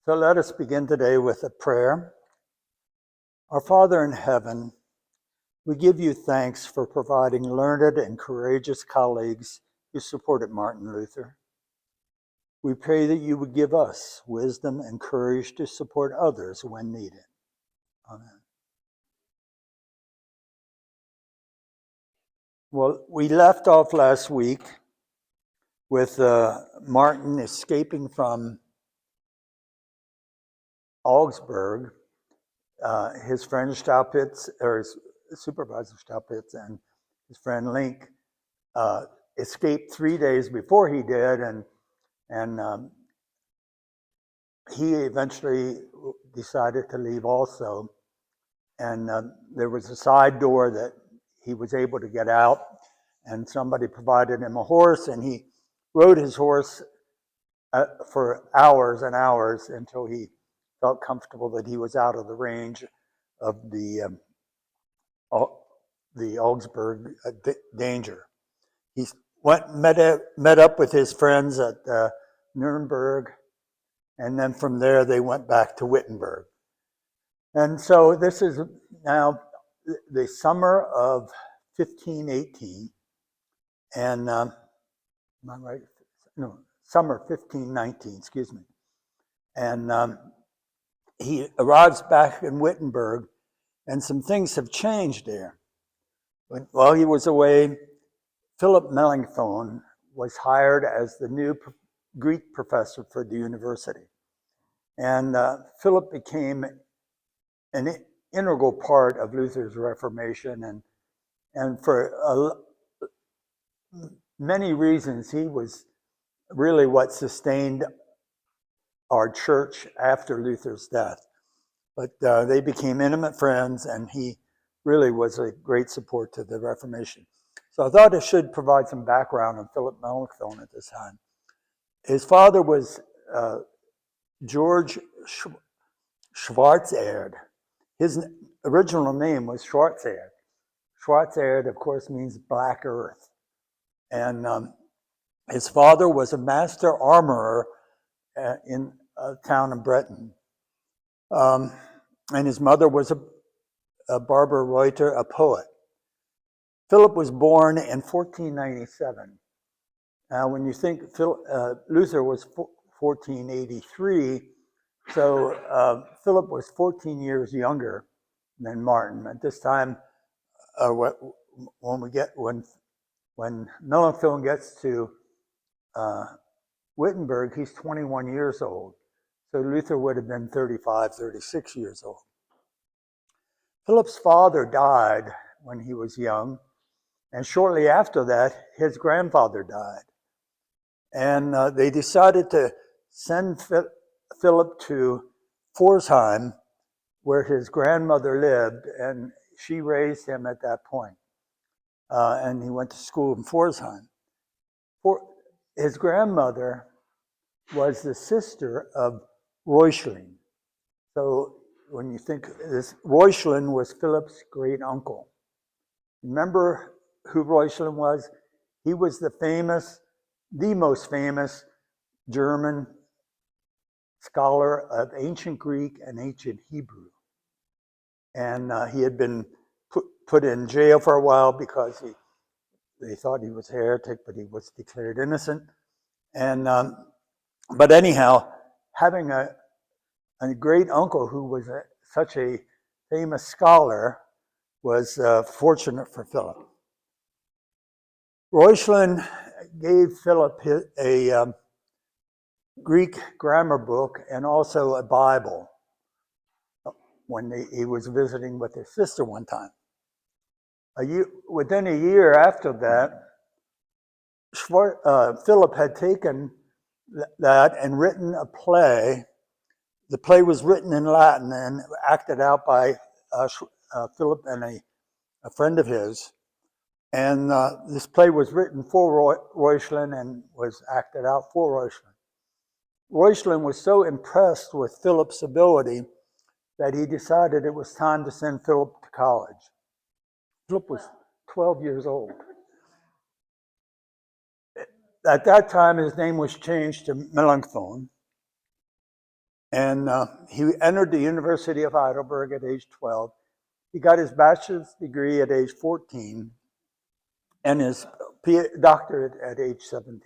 So let us begin today with a prayer. Our Father in heaven, we give you thanks for providing learned and courageous colleagues who supported Martin Luther. We pray that you would give us wisdom and courage to support others when needed. Amen. Well, we left off last week with Martin escaping from Augsburg. His friend Staupitz, or his supervisor Staupitz, and his friend Link escaped 3 days before he did, and he eventually decided to leave also. And there was a side door that he was able to get out, and somebody provided him a horse, and he rode his horse for hours and hours until he felt comfortable that he was out of the range of the Augsburg danger. He met up with his friends at Nuremberg, and then from there they went back to Wittenberg. And so this is now the summer of 1518, and am I right? No, summer 1519, excuse me. And he arrives back in Wittenberg, and some things have changed there. While he was away, Philip Melanchthon was hired as the new Greek professor for the university. And Philip became an integral part of Luther's Reformation, and for many reasons, he was really what sustained our church after Luther's death. But they became intimate friends, and he really was a great support to the Reformation. So I thought I should provide some background on Philip Melanchthon at this time. His father was George Schwarzerd. His original name was Schwarzerd. Schwarzerd, of course, means black earth. And his father was a master armorer in a town in Breton. And his mother was a Barbara Reuter, a poet. Philip was born in 1497. Now, when you think Luther was 1483, so Philip was 14 years younger than Martin. At this time, when Melanchthon gets to Wittenberg, he's 21 years old. So Luther would have been 35, 36 years old. Philip's father died when he was young, and shortly after that, his grandfather died. And they decided to send Philip to Pforzheim, where his grandmother lived, and she raised him at that point. And he went to school in Pforzheim. His grandmother was the sister of Reuchlin. So when you think this, Reuchlin was Philip's great uncle. Remember who Reuchlin was? He was the most famous German scholar of ancient Greek and ancient Hebrew. And he had been put in jail for a while because they thought he was a heretic, but he was declared innocent. And but anyhow, having a great uncle who was such a famous scholar was fortunate for Philip. Reuchlin gave Philip a Greek grammar book and also a Bible when he was visiting with his sister one time. Within a year after that, Philip had taken that and written a play. The play was written in Latin and acted out by Philip and a friend of his. And this play was written for Reuchlin and was acted out for Reuchlin. Reuchlin was so impressed with Philip's ability that he decided it was time to send Philip to college. Philip was 12 years old. At that time, his name was changed to Melanchthon. And he entered the University of Heidelberg at age 12. He got his bachelor's degree at age 14 and his doctorate at age 17.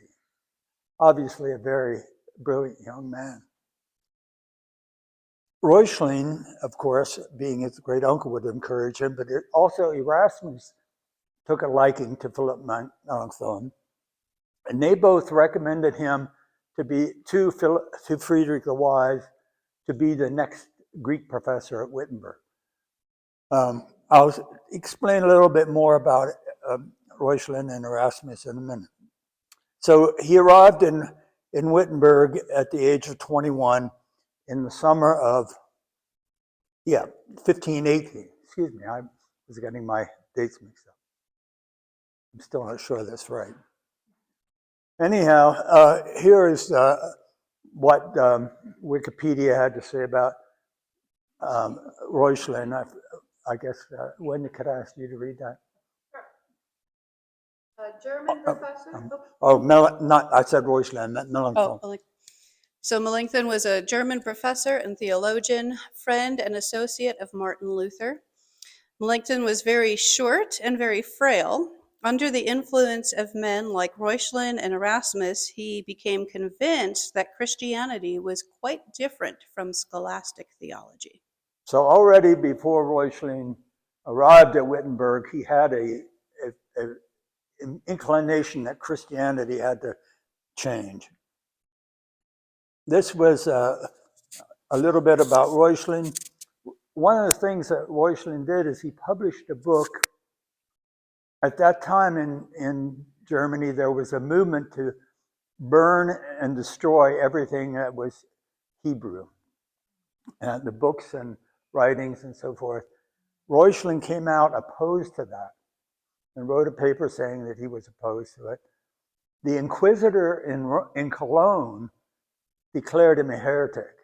Obviously a very brilliant young man. Reuchlin, of course, being his great uncle, would encourage him, but also Erasmus took a liking to Philip Melanchthon, and they both recommended him to Friedrich the Wise to be the next Greek professor at Wittenberg. I'll explain a little bit more about Reuchlin and Erasmus in a minute. So he arrived in Wittenberg at the age of 21 in the summer of 1518. Excuse me, I was getting my dates mixed up. I'm still not sure that's right. Anyhow, here is what Wikipedia had to say about Reuchlin. I guess, Wendy, could I ask you to read that? German professor? I said Reuchlin, not Melanchthon. Oh, so Melanchthon was a German professor and theologian, friend and associate of Martin Luther. Melanchthon was very short and very frail. Under the influence of men like Reuchlin and Erasmus, he became convinced that Christianity was quite different from scholastic theology. So already before Reuchlin arrived at Wittenberg, he had an inclination that Christianity had to change. This was a little bit about Reuchlin. One of the things that Reuchlin did is he published a book. At that time in Germany, there was a movement to burn and destroy everything that was Hebrew, and the books and writings and so forth. Reuchlin came out opposed to that and wrote a paper saying that he was opposed to it. The inquisitor in Cologne declared him a heretic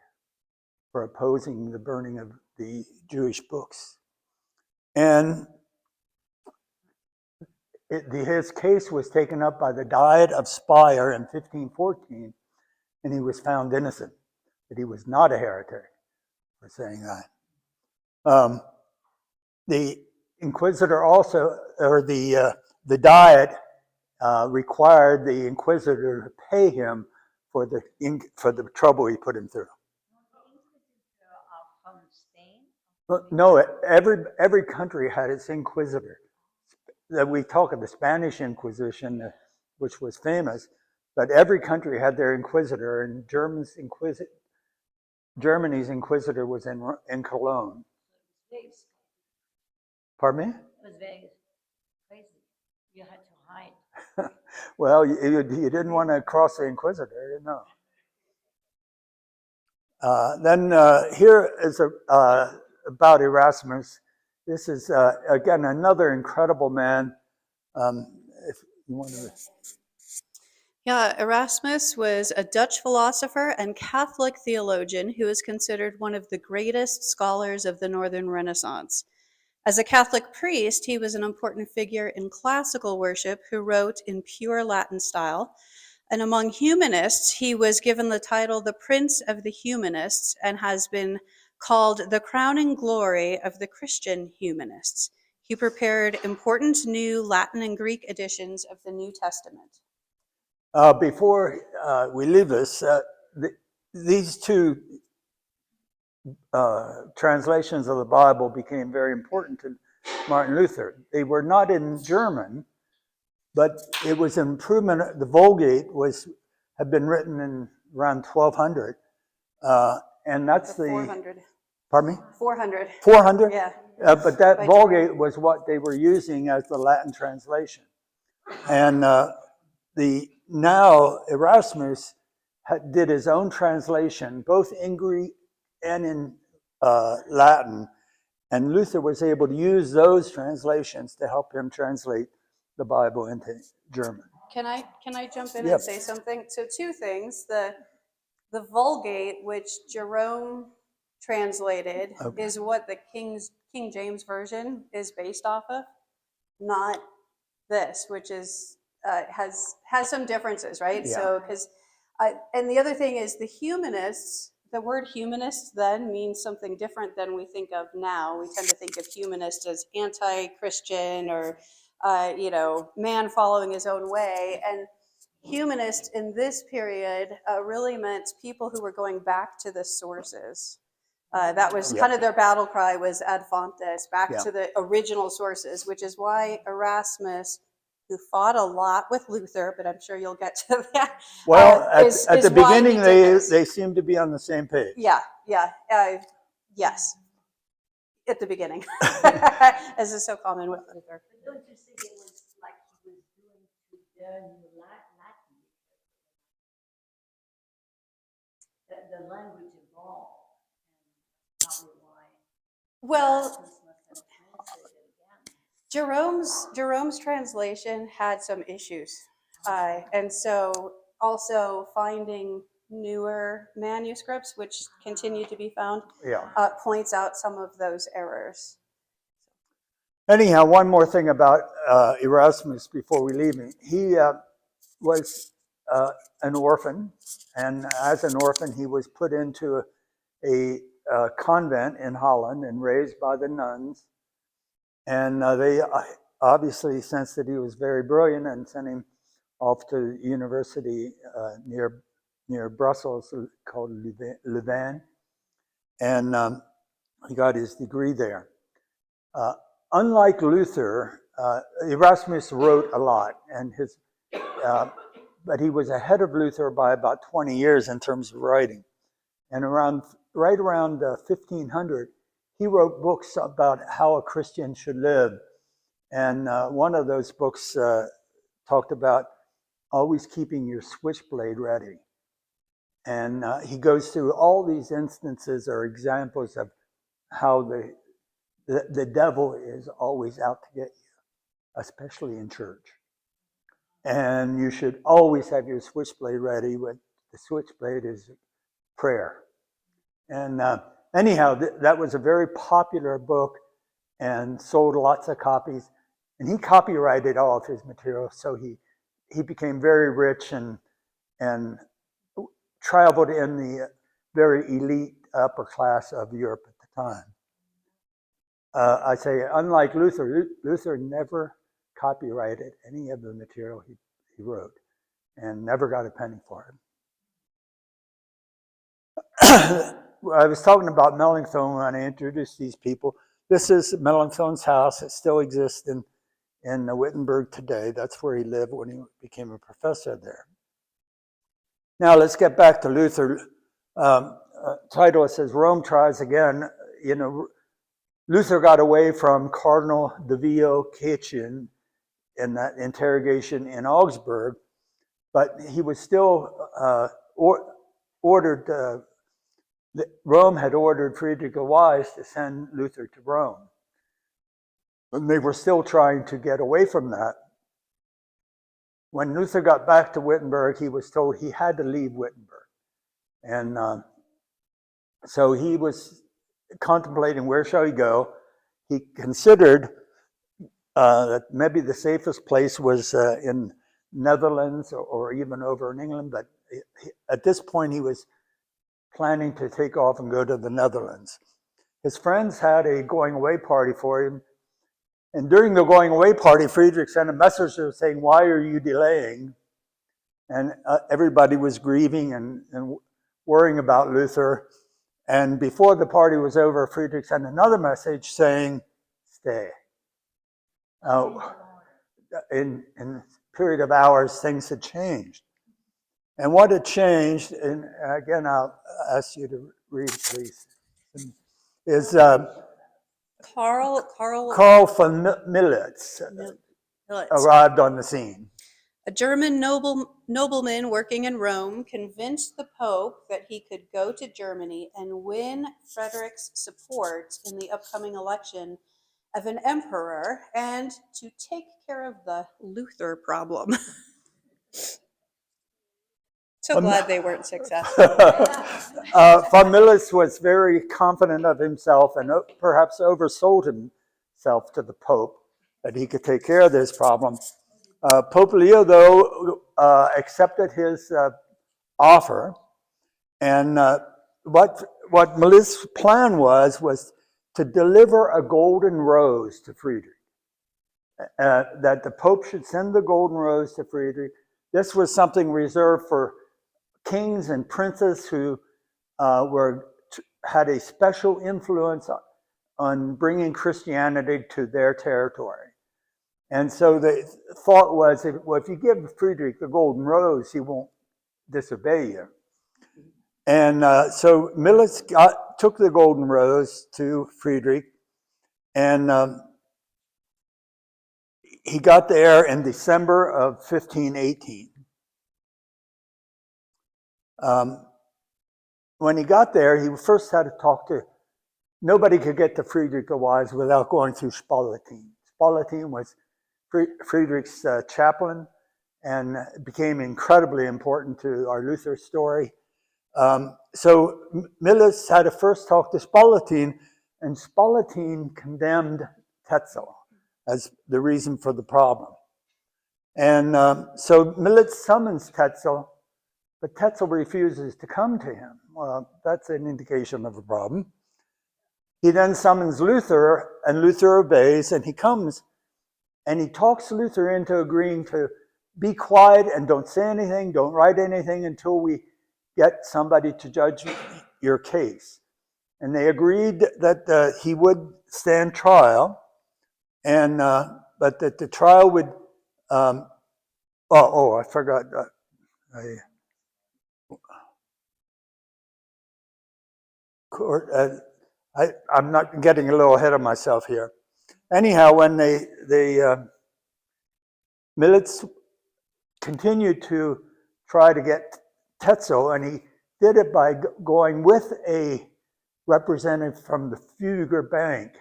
for opposing the burning of the Jewish books. And his case was taken up by the Diet of Speyer in 1514, and he was found innocent, that he was not a heretic for saying that. The inquisitor also, or the Diet required the inquisitor to pay him for the trouble he put him through. From Spain? No, every country had its inquisitor. That we talk of the Spanish Inquisition, which was famous, but every country had their inquisitor, and Germany's inquisitor was in Cologne. Pardon me? It was very crazy. You had to hide. Well, you didn't want to cross the inquisitor, no. Then here is about Erasmus. This is, again, another incredible man. If you want to... Yeah, Erasmus was a Dutch philosopher and Catholic theologian who is considered one of the greatest scholars of the Northern Renaissance. As a Catholic priest, he was an important figure in classical worship who wrote in pure Latin style. And among humanists, he was given the title the Prince of the Humanists and has been called the crowning glory of the Christian humanists. He prepared important new Latin and Greek editions of the New Testament. Before we leave this, these two translations of the Bible became very important to Martin Luther. They were not in German, but it was an improvement. The Vulgate had been written in around 1200, and that's the 400. Pardon me? 400. 400? Yeah. But that Vulgate was what they were using as the Latin translation. And now Erasmus did his own translation, both in Greek and in Latin. And Luther was able to use those translations to help him translate the Bible into German. Can I jump in and say something? So two things. The Vulgate, which Jerome translated, is what the King James Version is based off of, not this, which is has some differences, right? Yeah. So and the other thing is the humanists, the word humanist then means something different than we think of now. We tend to think of humanist as anti-Christian or, man following his own way. And humanist in this period really meant people who were going back to the sources. That was kind of their battle cry, was ad fontes, back to the original sources, which is why Erasmus, who fought a lot with Luther, but I'm sure you'll get to that. Well, at the why he beginning, did this. they seem to be on the same page. Yes, at the beginning, as is so common with Luther. But don't you think it was like he was doing to learn Latin? The language evolved, and probably why. Well, Erasmus must have translated again. Jerome's translation had some issues, and so also finding newer manuscripts, which continue to be found, points out some of those errors. Anyhow, one more thing about Erasmus before we leave him. He was an orphan, and as an orphan, he was put into a convent in Holland and raised by the nuns. And they obviously sensed that he was very brilliant and sent him off to university near Brussels called Louvain. And he got his degree there. Unlike Luther, Erasmus wrote a lot, and but he was ahead of Luther by about 20 years in terms of writing. And right around 1500, he wrote books about how a Christian should live. And one of those books talked about always keeping your switchblade ready. And he goes through all these instances or examples of how the devil is always out to get you, especially in church. And you should always have your switchblade ready. But the switchblade is prayer. And anyhow, that was a very popular book and sold lots of copies. And he copyrighted all of his material, so he became very rich and traveled in the very elite upper class of Europe at the time. I say, unlike Luther, Luther never copyrighted any of the material he wrote and never got a penny for it. I was talking about Melanchthon when I introduced these people. This is Melanchthon's house. It still exists in Wittenberg today. That's where he lived when he became a professor there. Now let's get back to Luther. Title says, Rome tries again. Luther got away from Cardinal de Vio Caecin in that interrogation in Augsburg, but he was still ordered. Rome had ordered Friedrich the Wise to send Luther to Rome. And they were still trying to get away from that. When Luther got back to Wittenberg, he was told he had to leave Wittenberg. And so he was contemplating where shall he go. He considered that maybe the safest place was in Netherlands or even over in England. But at this point, he was planning to take off and go to the Netherlands. His friends had a going away party for him. And during the going away party, Friedrich sent a messenger saying, why are you delaying? And everybody was grieving and worrying about Luther. And before the party was over, Friedrich sent another message saying, stay. In a period of hours, things had changed. And what had changed, and again, I'll ask you to read, please, is Karl von Militz arrived on the scene. A German nobleman working in Rome convinced the Pope that he could go to Germany and win Frederick's support in the upcoming election of an emperor and to take care of the Luther problem. So glad they weren't successful. Von Militz was very confident of himself and perhaps oversold himself to the Pope that he could take care of this problem. Pope Leo, though, accepted his offer, and what Melis's plan was to deliver a golden rose to Friedrich. That the Pope should send the golden rose to Friedrich. This was something reserved for kings and princes who had a special influence on bringing Christianity to their territory. And so the thought was, if you give Friedrich the golden rose, he won't disobey you. And so Militz took the golden rose to Friedrich, and he got there in December of 1518. When he got there, he first had to talk to, nobody could get to Friedrich the Wise without going through Spalatin. Spalatin was Friedrich's chaplain and became incredibly important to our Luther story. So Militz had to first talk to Spalatin, and Spalatin condemned Tetzel as the reason for the problem. And so Militz summons Tetzel, but Tetzel refuses to come to him. Well, that's an indication of a problem. He then summons Luther, and Luther obeys, and he comes, and he talks Luther into agreeing to be quiet and don't say anything, don't write anything until we get somebody to judge your case. And they agreed that he would stand trial, and but that the trial would. I forgot. I'm not getting a little ahead of myself here. Anyhow, when Militz continued to try to get Tetzel, and he did it by going with a representative from the Fugger Bank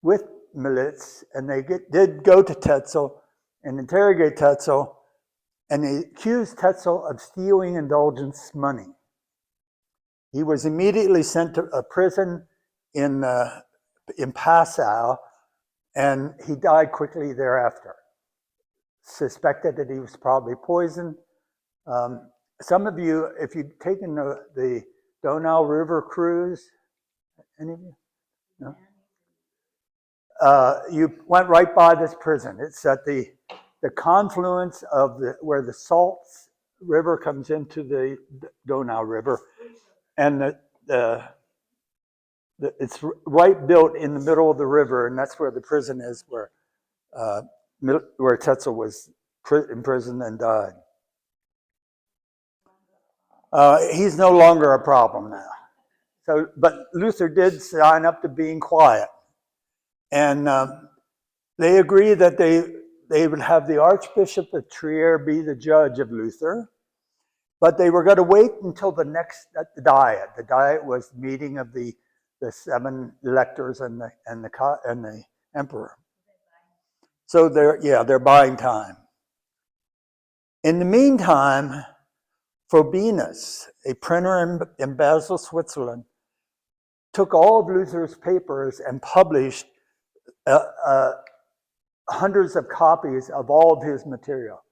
with Militz, and they did go to Tetzel and interrogate Tetzel, and they accused Tetzel of stealing indulgence money. He was immediately sent to a prison in Passau, and he died quickly thereafter. Suspected that he was probably poisoned. Some of you, if you've taken the Donau River cruise, any of you? No? You went right by this prison. It's at the confluence of where the Salt River comes into the Donau River, and it's right built in the middle of the river, and that's where the prison is, where Tetzel was imprisoned and died. He's no longer a problem now. So, but Luther did sign up to being quiet, and they agreed that they would have the Archbishop of Trier be the judge of Luther, but they were going to wait until the next diet. The diet was the meeting of the 7 electors and the emperor. So they're buying time. In the meantime, Frobenius, a printer in Basel, Switzerland, took all of Luther's papers and published hundreds of copies of all of his material.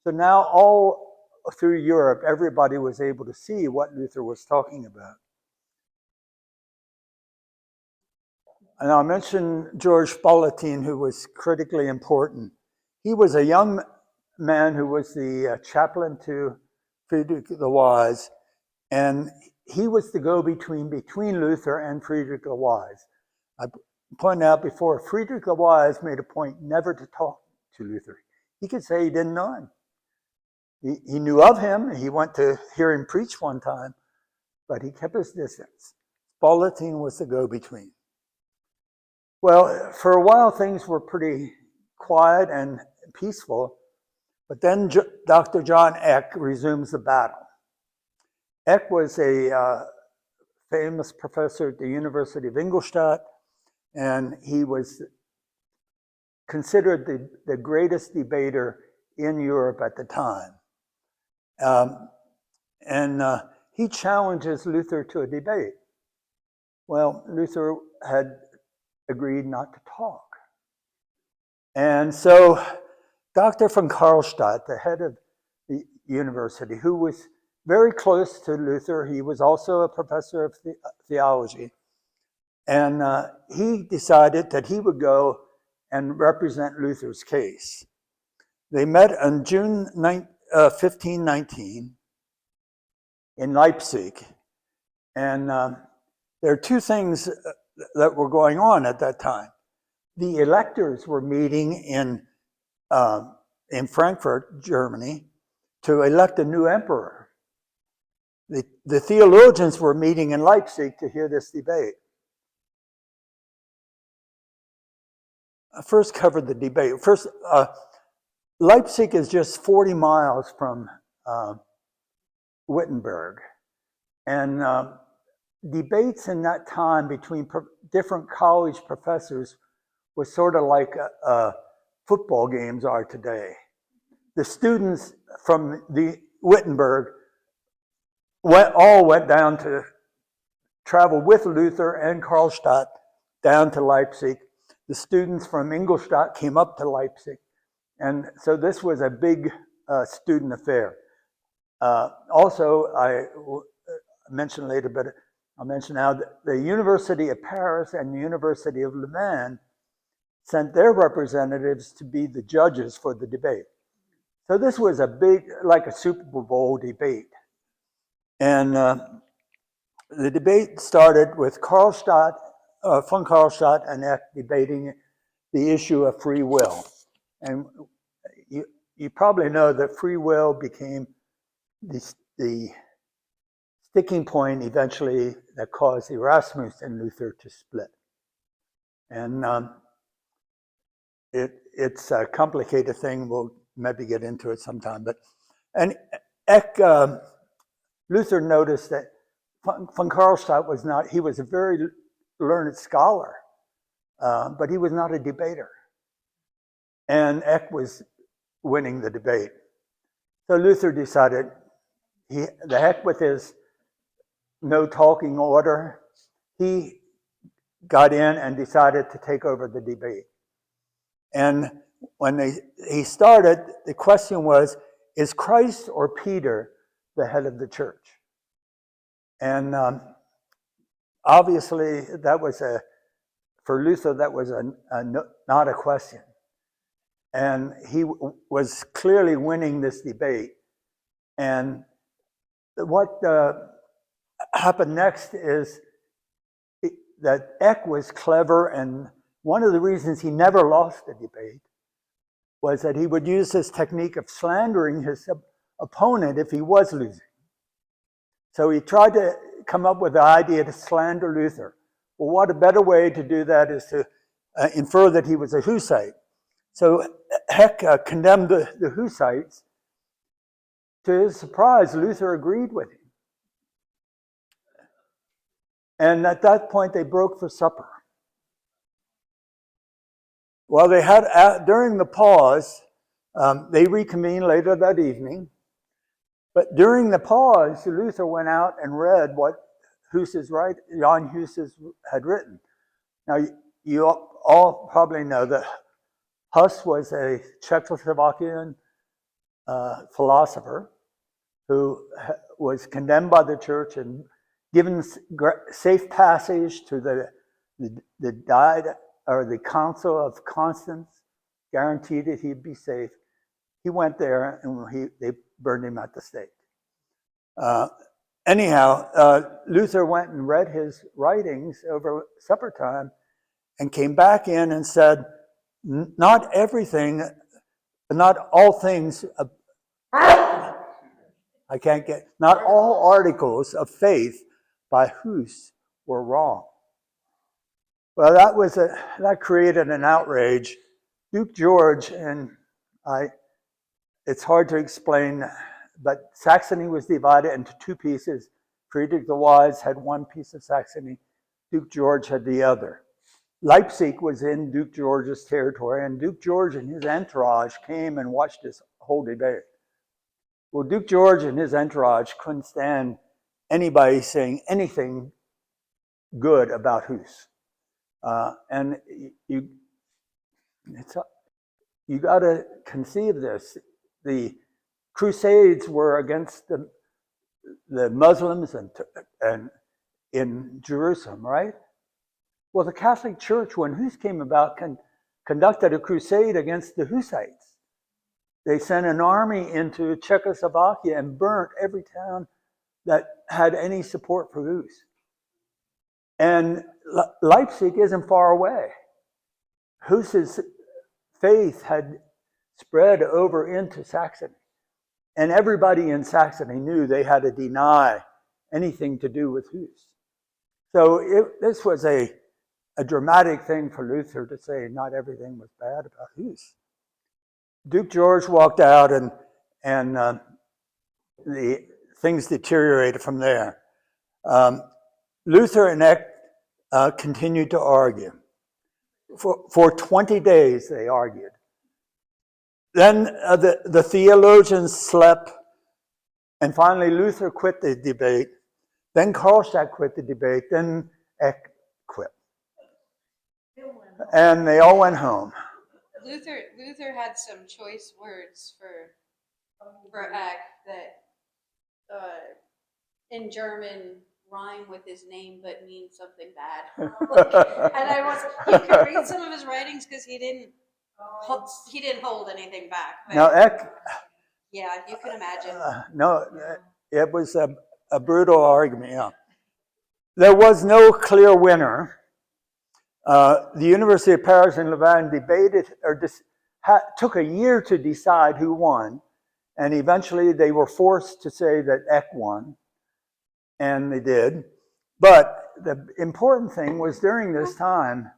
So now all through Europe, everybody was able to see what Luther was talking about. And I'll mention George Spalatin, who was critically important. He was a young man who was the chaplain to Friedrich the Wise, and he was the go-between between Luther and Friedrich the Wise. I pointed out before, Friedrich the Wise made a point never to talk to Luther. He could say he didn't know him. He knew of him. He went to hear him preach one time, but he kept his distance. Spalatin was the go-between. Well, for a while, things were pretty quiet and peaceful, but then Dr. John Eck resumes the battle. Eck was a famous professor at the University of Ingolstadt, and he was considered the greatest debater in Europe at the time. He challenges Luther to a debate. Well, Luther had agreed not to talk. And so Dr. von Karlstadt, the head of the university, who was very close to Luther. He was also a professor of theology. And he decided that he would go and represent Luther's case. They met on June 1519 in Leipzig. And there are two things that were going on at that time. The electors were meeting in Frankfurt, Germany, to elect a new emperor. The theologians were meeting in Leipzig to hear this debate. I first covered the debate. First, Leipzig is just 40 miles from Wittenberg. And debates in that time between different college professors was sort of like football games are today. The students from the Wittenberg all went down to travel with Luther and Karlstadt down to Leipzig. The students from Ingolstadt came up to Leipzig. And so this was a big student affair. Also, I mentioned later, but I'll mention now, that the University of Paris and the University of Louvain sent their representatives to be the judges for the debate. So this was a big, like a Super Bowl debate. And the debate started with von Karlstadt and Eck debating the issue of free will. And you probably know that free will became the sticking point eventually that caused Erasmus and Luther to split. And it's a complicated thing. We'll maybe get into it sometime. And Eck, Luther noticed that von Karlstadt was not, he was a very learned scholar, but he was not a debater. And Eck was winning the debate. So Luther decided, the heck with his no talking order, he got in and decided to take over the debate. And when he started, the question was, is Christ or Peter the head of the church? And obviously, that was for Luther, that was not a question. And he was clearly winning this debate. And what happened next is that Eck was clever, and one of the reasons he never lost the debate was that he would use this technique of slandering his opponent if he was losing. So he tried to come up with the idea to slander Luther. Well, what a better way to do that is to infer that he was a Hussite. So Eck condemned the Hussites. To his surprise, Luther agreed with him. And at that point, they broke for supper. Well, they had, during the pause, they reconvened later that evening. But during the pause, Luther went out and read what Jan Hus had written. Now, you all probably know that Hus was a Czechoslovakian philosopher who was condemned by the church and given safe passage to the Diet or the Council of Constance, guaranteed that he'd be safe. He went there and they burned him at the stake. Anyhow, Luther went and read his writings over supper time and came back in and said, not all things, not all articles of faith by Hus were wrong. Well, that created an outrage. Duke George, and it's hard to explain, but Saxony was divided into two pieces. Friedrich the Wise had one piece of Saxony. Duke George had the other. Leipzig was in Duke George's territory, and Duke George and his entourage came and watched this whole debate. Well, Duke George and his entourage couldn't stand anybody saying anything good about Hus. And you got to conceive this. The Crusades were against the Muslims and in Jerusalem, right? Well, the Catholic Church, when Hus came about, conducted a crusade against the Hussites. They sent an army into Czechoslovakia and burnt every town that had any support for Hus. And Leipzig isn't far away. Hus's faith had spread over into Saxony. And everybody in Saxony knew they had to deny anything to do with Hus. So this was a dramatic thing for Luther to say not everything was bad about Hus. Duke George walked out, and the things deteriorated from there. Luther and Eck continued to argue. For 20 days they argued. Then the theologians slept, and finally Luther quit the debate. Then Karlstadt quit the debate. Then Eck quit. And they all went home. Luther had some choice words for Eck that in German rhyme with his name but mean something bad. And you can read some of his writings because he didn't hold anything back. Now Eck, yeah, you can imagine. No, it was a brutal argument. Yeah, there was no clear winner. The University of Paris and Louvain debated took a year to decide who won, and eventually they were forced to say that Eck won, and they did. But the important thing was during this time,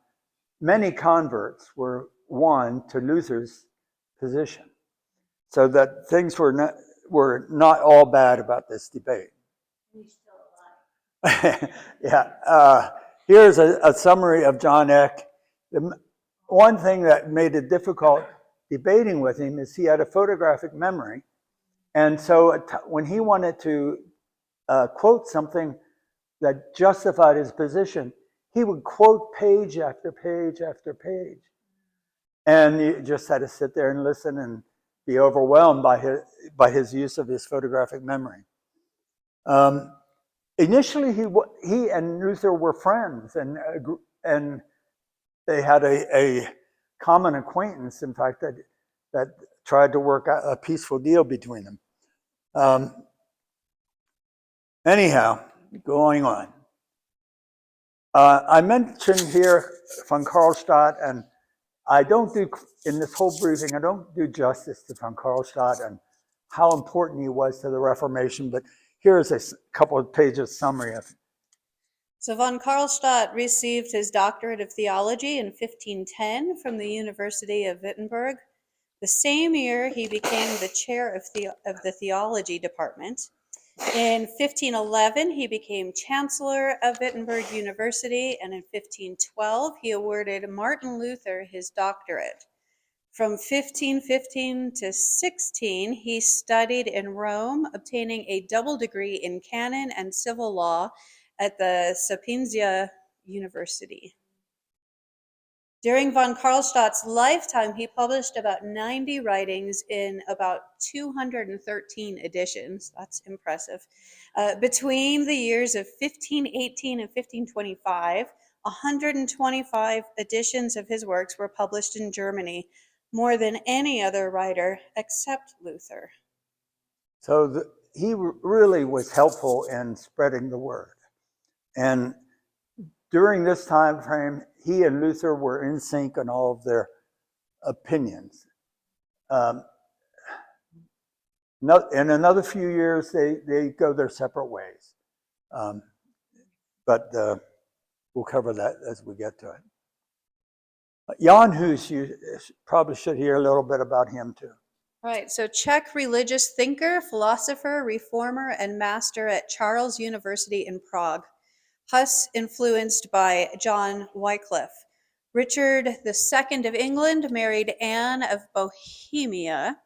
many converts were won to Luther's position, so that things were not all bad about this debate. He's still alive. Yeah. Here's a summary of John Eck. The one thing that made it difficult debating with him is he had a photographic memory. And so when he wanted to quote something that justified his position, he would quote page after page after page. And you just had to sit there and listen and be overwhelmed by his use of his photographic memory. Initially, he and Luther were friends, and they had a common acquaintance, in fact, that tried to work out a peaceful deal between them. Anyhow, going on. I mentioned here von Karlstadt, and I don't do, in this whole briefing, I don't do justice to von Karlstadt and how important he was to the Reformation, but here's a couple of pages summary of it. So von Karlstadt received his doctorate of theology in 1510 from the University of Wittenberg. The same year, he became the chair of the theology department. In 1511, he became chancellor of Wittenberg University, and in 1512, he awarded Martin Luther his doctorate. From 1515 to 16, he studied in Rome, obtaining a double degree in canon and civil law at the Sapienza University. During von Karlstadt's lifetime, he published about 90 writings in about 213 editions. That's impressive. Between the years of 1518 and 1525, 125 editions of his works were published in Germany, more than any other writer except Luther. So he really was helpful in spreading the word. And during this time frame, he and Luther were in sync on all of their opinions. In another few years, they go their separate ways. But we'll cover that as we get to it. Jan Hus, you probably should hear a little bit about him too. Right, so Czech religious thinker, philosopher, reformer, and master at Charles University in Prague. Hus influenced by John Wycliffe. Richard II of England married Anne of Bohemia.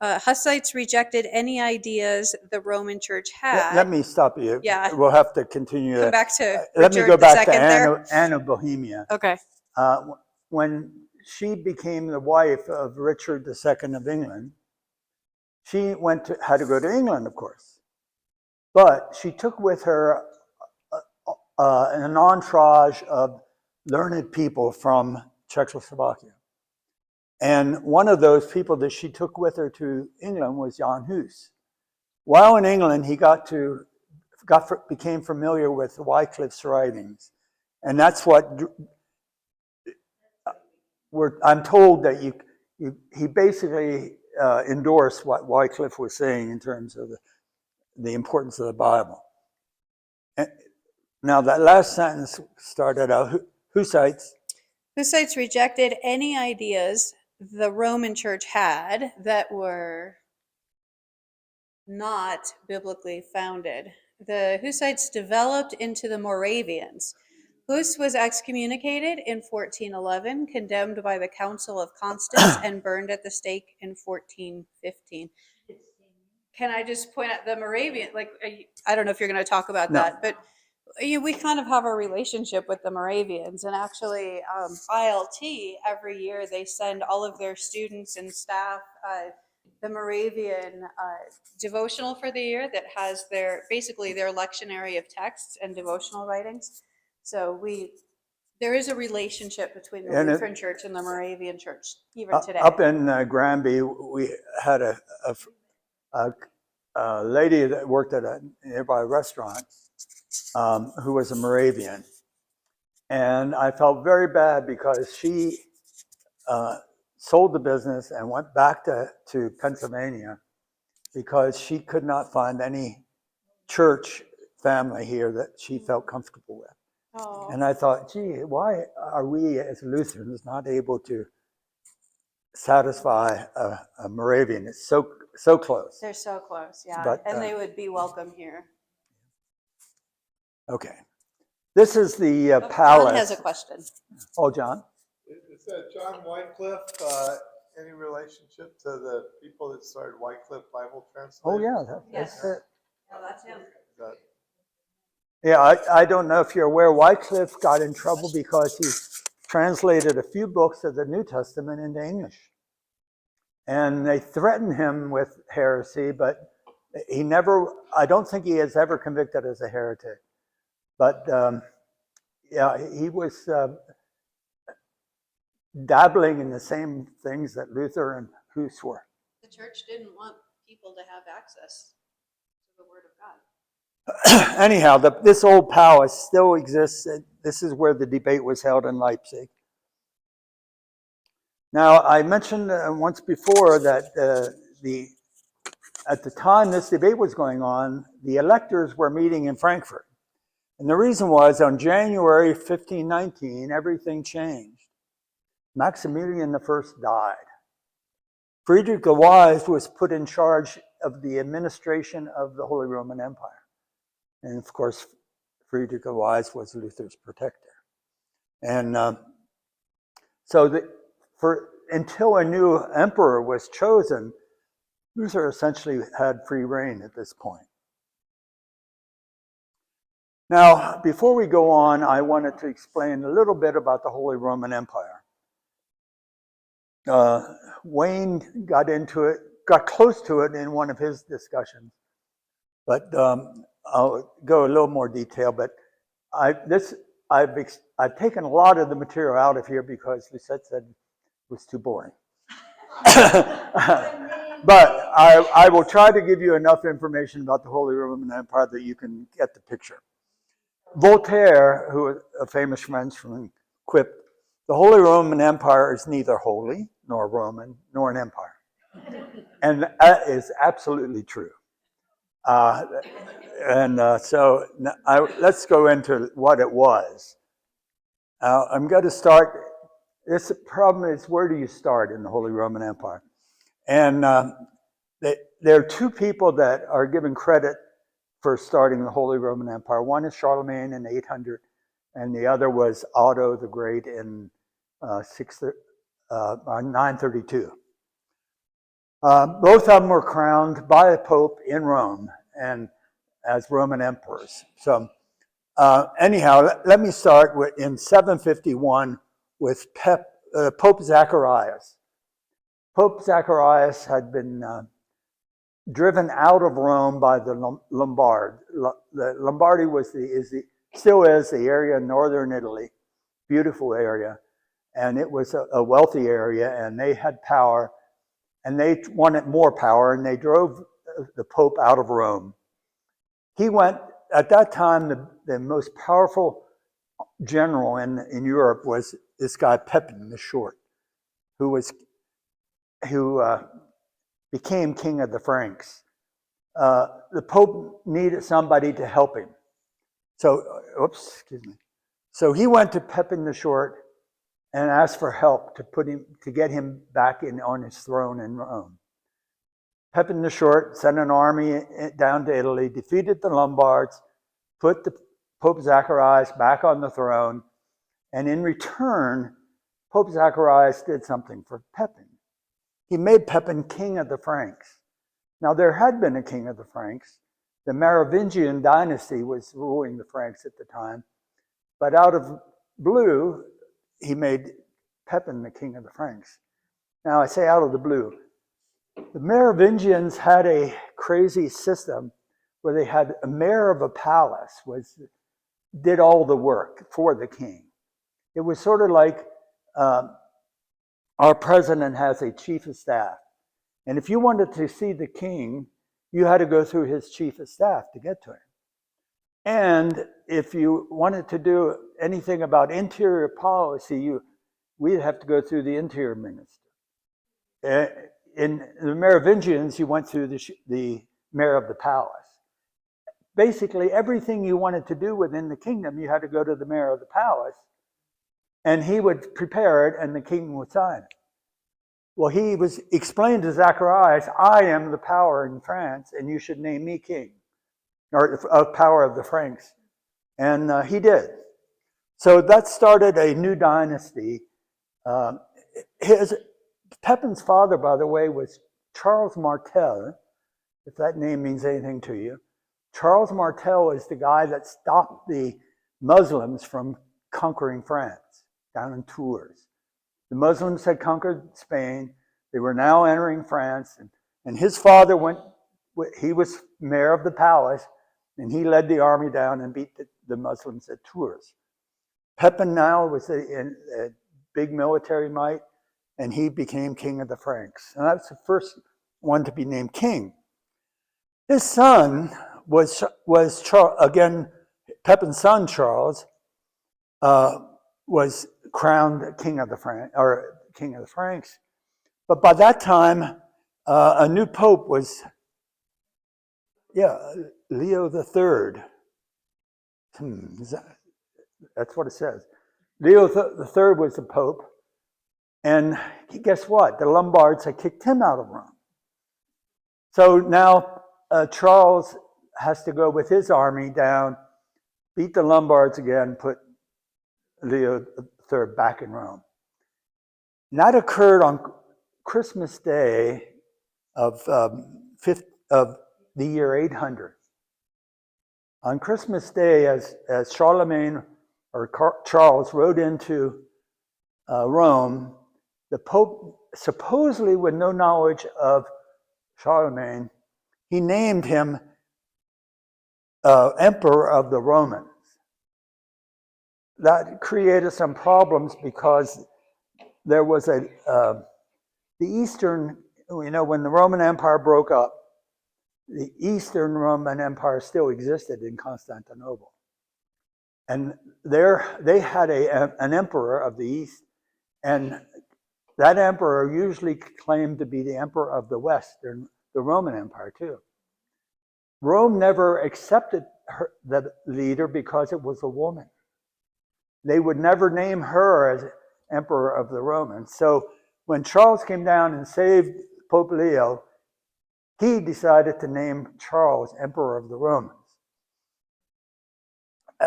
Hussites rejected any ideas the Roman Church had. Let me stop you. Yeah. We'll have to continue. Come back to Let me Richard go back to II Anne of Bohemia. Okay. When she became the wife of Richard II of England, she had to go to England, of course. But she took with her an entourage of learned people from Czechoslovakia. And one of those people that she took with her to England was Jan Hus. While in England, he became familiar with Wycliffe's writings. And that's what I'm told that he basically endorsed what Wycliffe was saying in terms of the importance of the Bible. And now that last sentence started out, Hussites. Hussites rejected any ideas the Roman Church had that were not biblically founded. The Hussites developed into the Moravians. Hus was excommunicated in 1411, condemned by the Council of Constance, and burned at the stake in 1415. Can I just point out the Moravian, like, I don't know if you're going to talk about that, but we kind of have a relationship with the Moravians. And actually, ILT, every year, they send all of their students and staff the Moravian devotional for the year that has basically their lectionary of texts and devotional writings. So there is a relationship between the Lutheran Church and the Moravian Church, even today. Up in Granby, we had a lady that worked at a nearby restaurant who was a Moravian. And I felt very bad because she sold the business and went back to Pennsylvania because she could not find any church family here that she felt comfortable with. Oh. And I thought, gee, why are we as Lutherans not able to satisfy a Moravian? It's so close. They're so close, yeah. But, and they would be welcome here. Okay. This is the palace. John has a question. Oh, John? Is that John Wycliffe any relationship to the people that started Wycliffe Bible Translation? Oh, yeah. Yes. That's it. Oh, that's him. Yeah, I don't know if you're aware, Wycliffe got in trouble because he translated a few books of the New Testament into English. And they threatened him with heresy, but I don't think he is ever convicted as a heretic. But yeah, he was dabbling in the same things that Luther and Hus were. The church didn't want people to have access to the Word of God. Anyhow, this old palace still exists. This is where the debate was held in Leipzig. Now, I mentioned once before that at the time this debate was going on, the electors were meeting in Frankfurt. And the reason was, on January 1519, everything changed. Maximilian I died. Friedrich the Wise was put in charge of the administration of the Holy Roman Empire. And of course, Friedrich the Wise was Luther's protector. And until a new emperor was chosen, Luther essentially had free reign at this point. Now, before we go on, I wanted to explain a little bit about the Holy Roman Empire. Wayne got close to it in one of his discussions, but I'll go a little more detail. But I've taken a lot of the material out of here because Lucette said it was too boring. But I will try to give you enough information about the Holy Roman Empire that you can get the picture. Voltaire, who was a famous Frenchman, quipped, "The Holy Roman Empire is neither holy, nor Roman, nor an empire." And that is absolutely true. So let's go into what it was. I'm going to start. This problem is, where do you start in the Holy Roman Empire? And there are two people that are given credit for starting the Holy Roman Empire. One is Charlemagne in 800, and the other was Otto the Great in 932. Both of them were crowned by a pope in Rome and as Roman emperors. So anyhow, let me start in 751 with Pope Zacharias. Pope Zacharias had been driven out of Rome by the Lombard. The Lombardy still is the area in northern Italy, beautiful area, and it was a wealthy area, and they had power, and they wanted more power, and they drove the Pope out of Rome. He went, at that time, the most powerful general in Europe was this guy Pepin the Short, who became king of the Franks. The Pope needed somebody to help him. So he went to Pepin the Short and asked for help to get him back on his throne in Rome. Pepin the Short sent an army down to Italy, defeated the Lombards, put the Pope Zacharias back on the throne, and in return, Pope Zacharias did something for Pepin. He made Pepin king of the Franks. Now, there had been a king of the Franks. The Merovingian dynasty was ruling the Franks at the time. But out of blue, he made Pepin the king of the Franks. Now, I say out of the blue. The Merovingians had a crazy system where they had a mayor of a palace did all the work for the king. It was sort of like our president has a chief of staff. And if you wanted to see the king, you had to go through his chief of staff to get to him. And if you wanted to do anything about interior policy, we'd have to go through the interior minister. In the Merovingians, you went through the mayor of the palace. Basically, everything you wanted to do within the kingdom, you had to go to the mayor of the palace, and he would prepare it, and the king would sign it. Well, he explained to Zacharias, I am the power in France, and you should name me king, or of power of the Franks. And he did. So that started a new dynasty. Pepin's father, by the way, was Charles Martel, if that name means anything to you. Charles Martel is the guy that stopped the Muslims from conquering France down in Tours. The Muslims had conquered Spain. They were now entering France. And his father he was mayor of the palace, and he led the army down and beat the Muslims at Tours. Pepin now was a big military might, and he became king of the Franks. And that's the first one to be named king. His son was Charles, again, Pepin's son Charles was crowned king of the Franks. But by that time, a new pope was, Leo III. That's what it says. Leo III was the pope. And guess what? The Lombards had kicked him out of Rome. So now Charles has to go with his army down, beat the Lombards again, put Leo III back in Rome. And that occurred on Christmas Day of the year 800. On Christmas Day, as Charlemagne or Charles rode into Rome, the Pope, supposedly with no knowledge of Charlemagne, he named him Emperor of the Romans. That created some problems because there was the Eastern, when the Roman Empire broke up, the Eastern Roman Empire still existed in Constantinople. And they had an emperor of the East, and that emperor usually claimed to be the emperor of the West, the Roman Empire too. Rome never accepted the leader because it was a woman. They would never name her as emperor of the Romans. So when Charles came down and saved Pope Leo, he decided to name Charles emperor of the Romans.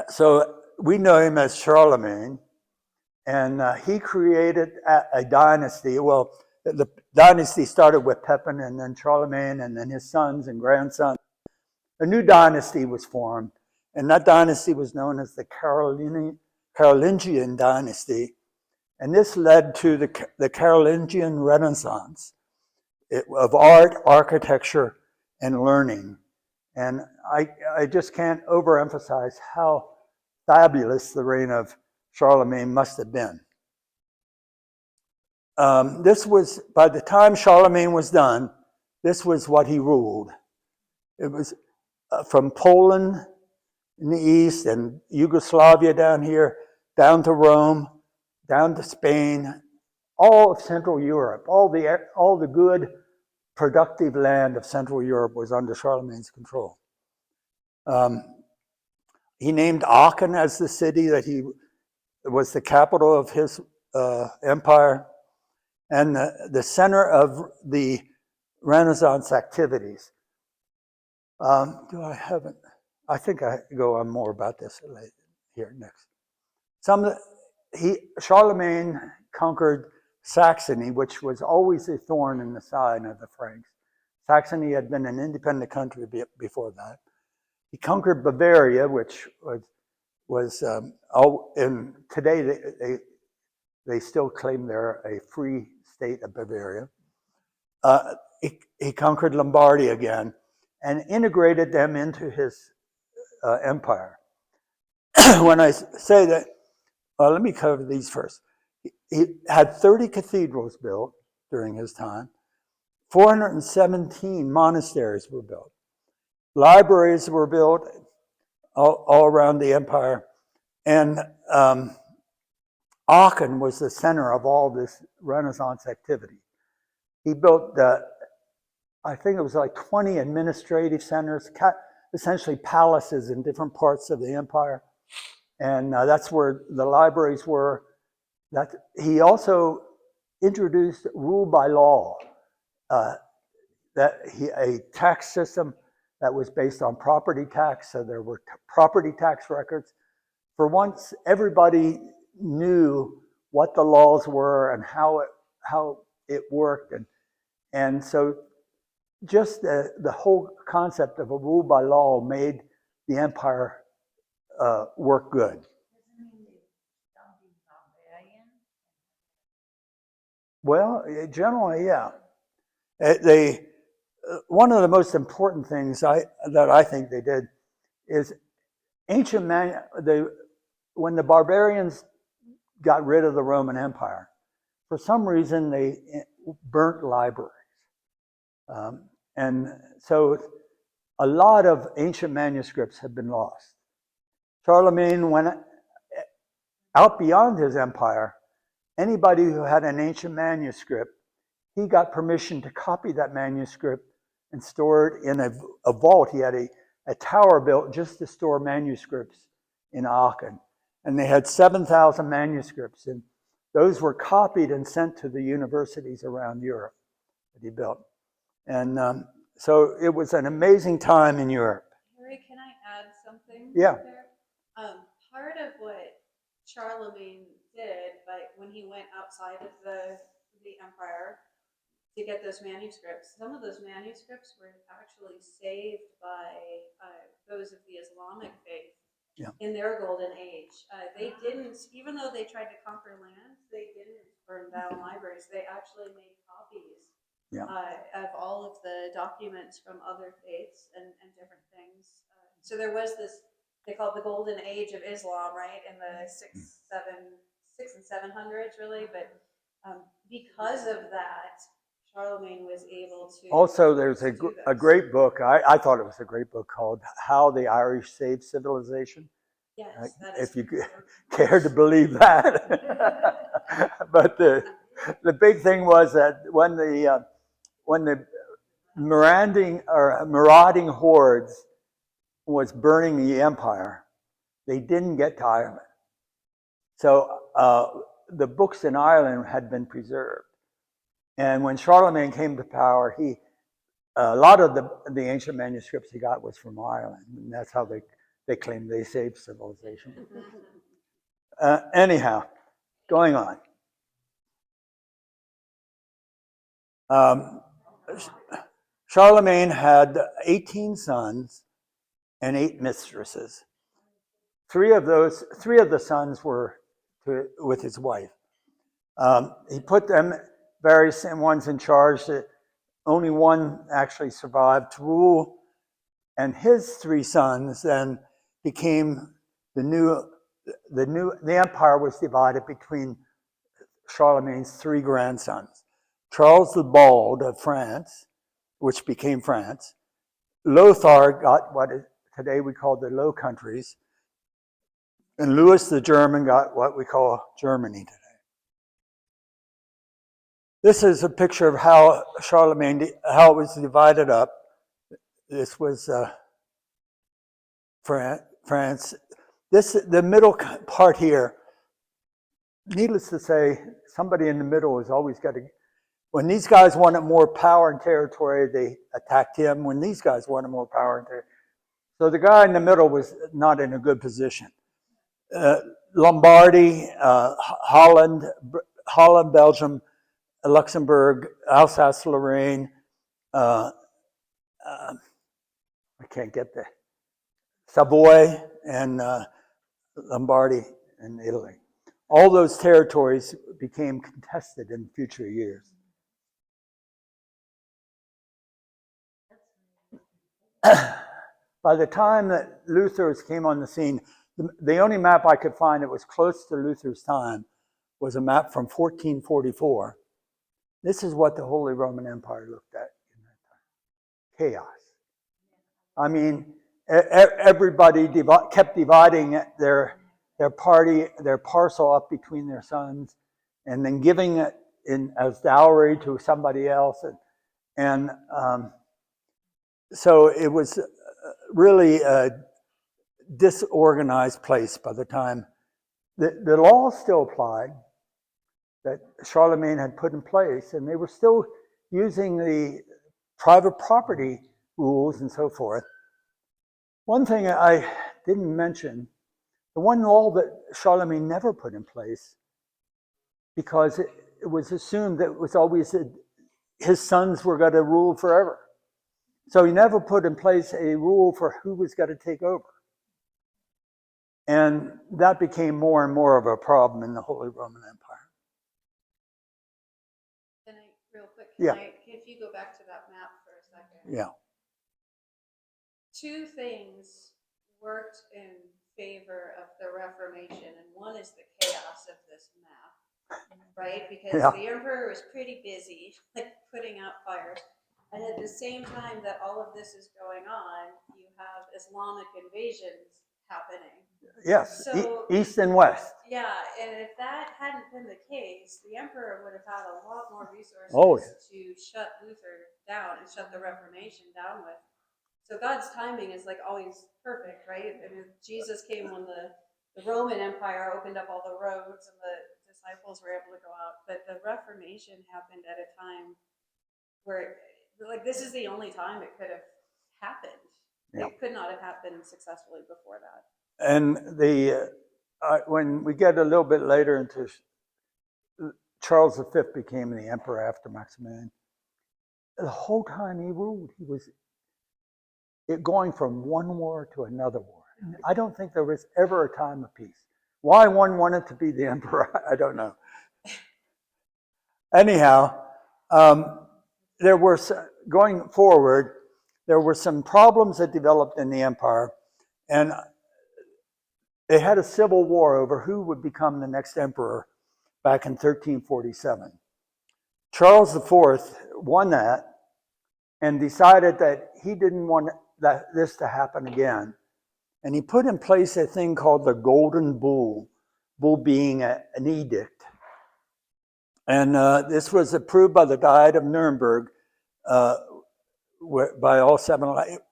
So we know him as Charlemagne, and he created a dynasty. Well, the dynasty started with Pepin and then Charlemagne and then his sons and grandsons. A new dynasty was formed, and that dynasty was known as the Carolingian dynasty. And this led to the Carolingian Renaissance of art, architecture, and learning. And I just can't overemphasize how fabulous the reign of Charlemagne must have been. This was, by the time Charlemagne was done, this was what he ruled. It was from Poland in the east and Yugoslavia down here, down to Rome, down to Spain, all of Central Europe, all the good, productive land of Central Europe was under Charlemagne's control. He named Aachen as the city that he was the capital of his empire and the center of the Renaissance activities. I think I go on more about this here next. Charlemagne conquered Saxony, which was always a thorn in the side of the Franks. Saxony had been an independent country before that. He conquered Bavaria, which was and today they still claim they're a free state of Bavaria. He conquered Lombardy again and integrated them into his empire. When I say that, let me cover these first. He had 30 cathedrals built during his time. 417 monasteries were built. Libraries were built all around the empire. And Aachen was the center of all this Renaissance activity. He built, I think it was like 20 administrative centers, essentially palaces in different parts of the empire. And that's where the libraries were. He also introduced rule by law, a tax system that was based on property tax. So there were property tax records. For once, everybody knew what the laws were and how it worked. And so just the whole concept of a rule by law made the empire work good. Well, generally, yeah. One of the most important things that I think they did is when the barbarians got rid of the Roman Empire, for some reason they burnt libraries. And so a lot of ancient manuscripts have been lost. Charlemagne went out beyond his empire. Anybody who had an ancient manuscript, he got permission to copy that manuscript and store it in a vault. He had a tower built just to store manuscripts in Aachen. And they had 7,000 manuscripts. And those were copied and sent to the universities around Europe that he built. And so it was an amazing time in Europe. Harry, can I add something? Yeah. There? Part of what Charlemagne did, when he went outside of the empire to get those manuscripts, some of those manuscripts were actually saved by those of the Islamic faith in their golden age. They didn't, even though they tried to conquer lands, they didn't burn down libraries. They actually made copies of all of the documents from other faiths and different things. So there was this, they call it the golden age of Islam, right, in the 600s and 700s, really. But because of that, Charlemagne was able to. Also, there's a great book. I thought it was a great book called "How the Irish Saved Civilization." Yes, that is. If you care to believe that. But the big thing was that when the marauding hordes was burning the empire, they didn't get to Ireland. So the books in Ireland had been preserved. And when Charlemagne came to power, a lot of the ancient manuscripts he got was from Ireland. And that's how they claimed they saved civilization. Anyhow, going on. Charlemagne had 18 sons and 8 mistresses. Three of the sons were with his wife. He put them, various ones, in charge only one actually survived to rule, and his three sons then became the empire was divided between Charlemagne's three grandsons. Charles the Bald of France, which became France. Lothar got what today we call the Low Countries. And Louis the German got what we call Germany today. This is a picture of how how it was divided up. This was France. The middle part here, needless to say, somebody in the middle has always got to. When these guys wanted more power and territory, they attacked him. When these guys wanted more power and territory. So the guy in the middle was not in a good position. Lombardy, Holland, Belgium, Luxembourg, Alsace-Lorraine, I can't get there, Savoy, and Lombardy in Italy. All those territories became contested in future years. By the time that Luther came on the scene, the only map I could find that was close to Luther's time was a map from 1444. This is what the Holy Roman Empire looked at in that time. Chaos. I mean, everybody kept dividing their parcel up between their sons, and then giving it as dowry to somebody else, and so it was really a disorganized place by the time. The law still applied that Charlemagne had put in place, and they were still using the private property rules and so forth. One thing I didn't mention, the one law that Charlemagne never put in place, because it was assumed that it was always his sons were going to rule forever. So he never put in place a rule for who was going to take over. And that became more and more of a problem in the Holy Roman Empire. Real quick, Yeah. If you go back to that map for a second. Yeah. Two things worked in favor of the Reformation, and one is the chaos of this map, right? Because the emperor was pretty busy, like putting out fires. And at the same time that all of this is going on, you have Islamic invasions happening. Yes, So, East and West. Yeah, and if that hadn't been the case, the emperor would have had a lot more resources to shut Luther down and shut the Reformation down with. So God's timing is like always perfect, right? I mean, Jesus came when the Roman Empire opened up all the roads and the disciples were able to go out. But the Reformation happened at a time where, like, this is the only time it could have happened. Yeah. It could not have happened successfully before that. And when we get a little bit later into Charles V became the emperor after Maximilian, the whole time he ruled, he was going from one war to another war. I don't think there was ever a time of peace. Why one wanted to be the emperor, I don't know. Anyhow, there were, going forward, there were some problems that developed in the empire, and they had a civil war over who would become the next emperor back in 1347. Charles IV won that and decided that he didn't want this to happen again. And he put in place a thing called the Golden Bull, bull being an edict. And this was approved by the Diet of Nuremberg by all seven.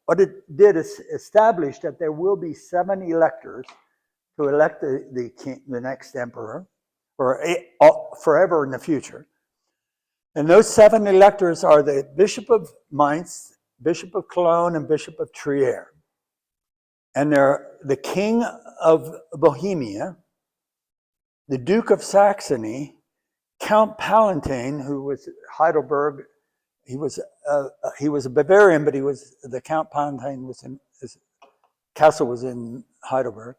What it did is establish that there will be 7 electors to elect the next emperor, or forever in the future. And those 7 electors are the Bishop of Mainz, Bishop of Cologne, and Bishop of Trier. And they're the King of Bohemia, the Duke of Saxony, Count Palatine, who was Heidelberg. He was a Bavarian, but the Count Palatine his castle was in Heidelberg.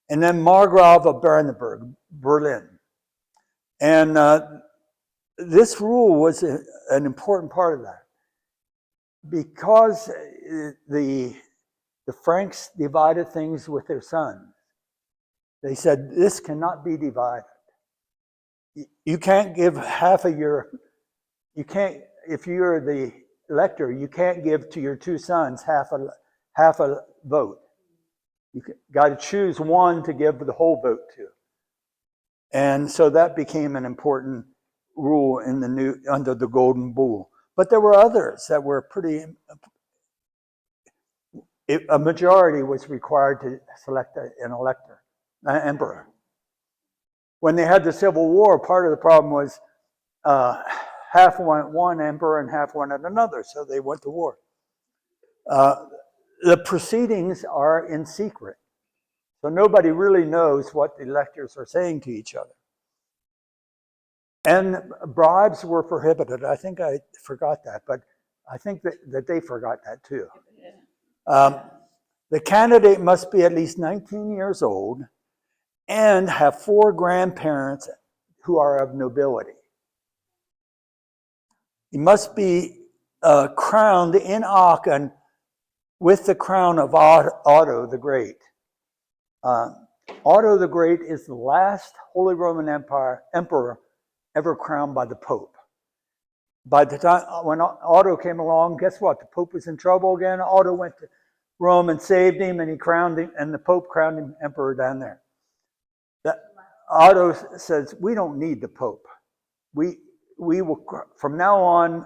And then Margrave of Brandenburg, Berlin. And this rule was an important part of that. because the Franks divided things with their sons, they said, this cannot be divided. You can't give half of your, you can't, if you're the elector, you can't give to your two sons half a vote. You got to choose one to give the whole vote to. And so that became an important rule in the under the Golden Bull. But there were others that were pretty, a majority was required to select an elector, an emperor. When they had the Civil War, part of the problem was half wanted one emperor and half wanted another, so they went to war. The proceedings are in secret, so nobody really knows what the electors are saying to each other. And bribes were prohibited. I think I forgot that, but I think that they forgot that too. The candidate must be at least 19 years old and have 4 grandparents who are of nobility. He must be crowned in Aachen with the crown of Otto the Great. Otto the Great is the last Holy Roman Emperor ever crowned by the Pope. By the time when Otto came along, guess what? The Pope was in trouble again. Otto went to Rome and saved him, and he crowned him, and the Pope crowned him emperor down there. Otto says, we don't need the Pope. We will, from now on,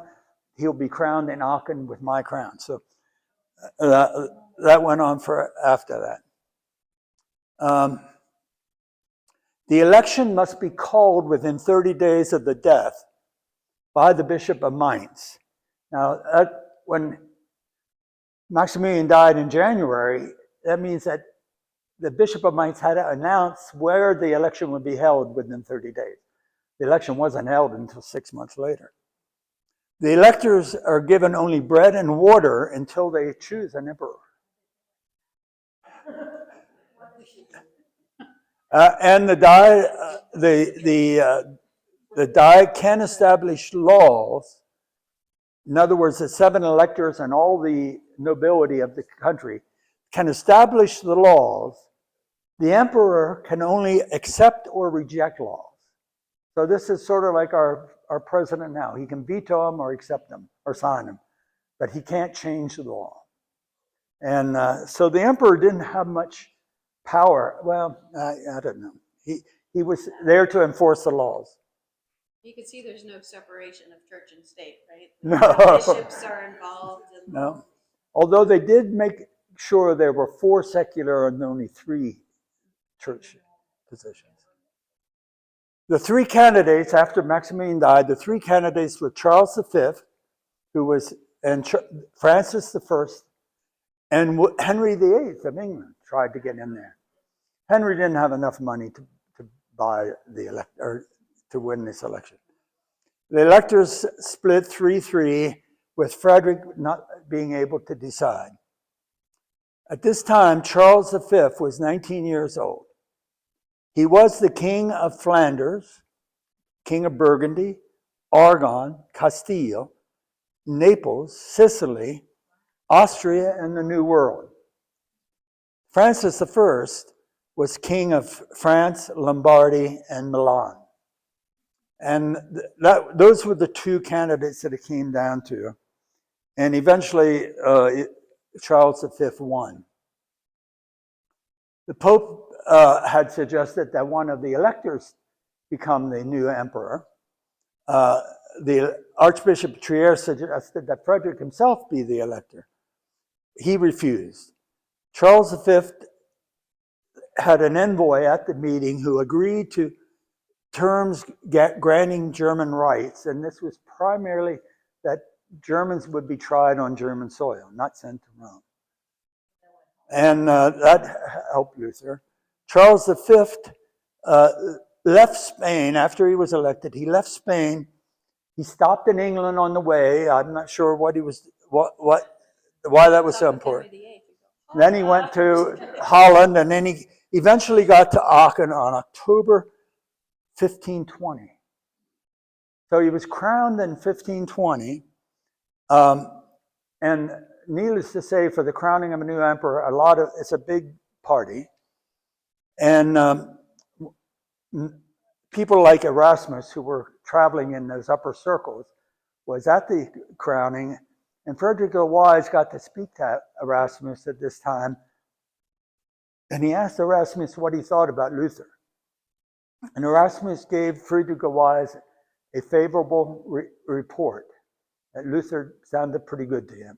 he'll be crowned in Aachen with my crown. So that went on for after that. The election must be called within 30 days of the death by the Bishop of Mainz. Now, when Maximilian died in January, that means that the Bishop of Mainz had to announce where the election would be held within 30 days. The election wasn't held until 6 months later. The electors are given only bread and water until they choose an emperor. And the Diet can establish laws. In other words, the 7 electors and all the nobility of the country can establish the laws. The emperor can only accept or reject laws. So this is sort of like our president now. He can veto them or accept them or sign them, but he can't change the law. And so the emperor didn't have much power. Well, I don't know. He was there to enforce the laws. You can see there's no separation of church and state, right? No. Bishops are involved. No. Although they did make sure there were 4 secular and only 3 church positions. The 3 candidates, after Maximilian died, the 3 candidates were Charles V, and Francis I, and Henry VIII of England tried to get in there. Henry didn't have enough money to buy to win this election. The electors split 3-3, with Frederick not being able to decide. At this time, Charles V was 19 years old. He was the king of Flanders, king of Burgundy, Aragon, Castile, Naples, Sicily, Austria, and the New World. Francis I was king of France, Lombardy, and Milan. And those were the 2 candidates that it came down to. And eventually, Charles V won. The Pope had suggested that one of the electors become the new emperor. The Archbishop of Trier suggested that Frederick himself be the elector. He refused. Charles V had an envoy at the meeting who agreed to terms granting German rights, and this was primarily that Germans would be tried on German soil, not sent to Rome. And that helped Luther. Charles V left Spain after he was elected. He left Spain. He stopped in England on the way. I'm not sure why that was so important. Then he went to Holland, and then he eventually got to Aachen on October 1520. So he was crowned in 1520. And needless to say, for the crowning of a new emperor, it's a big party. And people like Erasmus, who were traveling in those upper circles, was at the crowning. And Frederick the Wise got to speak to Erasmus at this time. And he asked Erasmus what he thought about Luther. And Erasmus gave Friedrich the Wise a favorable report that Luther sounded pretty good to him.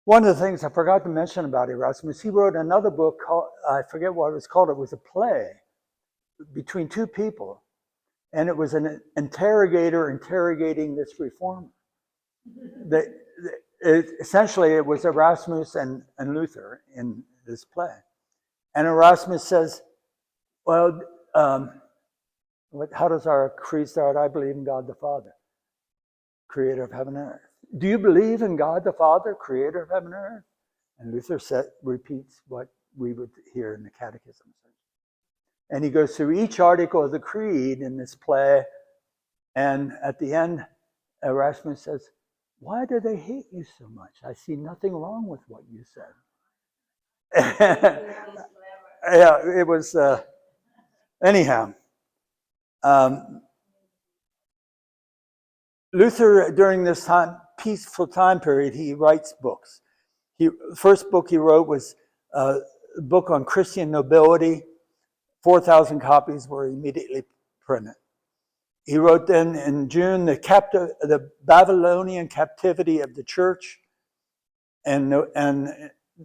One of the things I forgot to mention about Erasmus, he wrote another book called, I forget what it was called, it was a play between two people. And it was an interrogator interrogating this reformer. Essentially, it was Erasmus and Luther in this play. And Erasmus says, well, how does our creed start? I believe in God the Father, creator of heaven and earth. Do you believe in God the Father, creator of heaven and earth? And Luther repeats what we would hear in the catechism. And he goes through each article of the creed in this play. And at the end, Erasmus says, why do they hate you so much? I see nothing wrong with what you said. Yeah, it was, anyhow. Luther, during this peaceful time period, he writes books. The first book he wrote was a book on Christian nobility. 4,000 copies were immediately printed. He wrote then in June the Babylonian captivity of the church, and